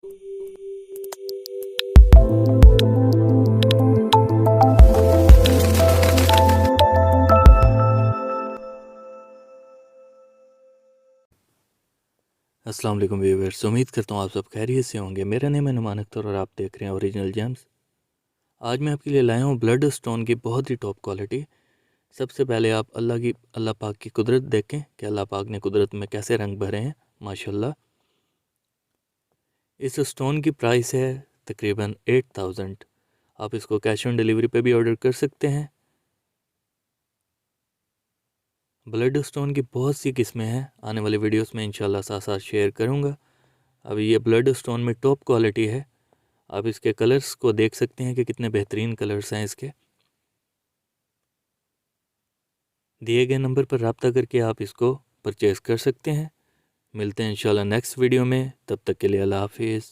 अस्सलाम वालेकुम व्यूअर्स, उम्मीद करता हूँ आप सब खैरियत से होंगे। मेरा नेम है नुमान अख्तर और आप देख रहे हैं ओरिजिनल जेम्स। आज मैं आपके लिए लाया हूँ ब्लड स्टोन की बहुत ही टॉप क्वालिटी। सबसे पहले आप अल्लाह पाक की कुदरत देखें कि अल्लाह पाक ने कुदरत में कैसे रंग भरे हैं माशाल्लाह। इस स्टोन की प्राइस है तकरीबन 8000। आप इसको कैश ऑन डिलीवरी पे भी ऑर्डर कर सकते हैं। ब्लड स्टोन की बहुत सी किस्में हैं, आने वाले वीडियोस में इंशाल्लाह साथ साथ शेयर करूँगा। अभी ये ब्लड स्टोन में टॉप क्वालिटी है। आप इसके कलर्स को देख सकते हैं कि कितने बेहतरीन कलर्स हैं इसके। दिए गए नंबर पर रब्ता करके आप इसको परचेज़ कर सकते हैं। मिलते हैं इंशाल्लाह नेक्स्ट वीडियो में, तब तक के लिए अल्लाह हाफिज़।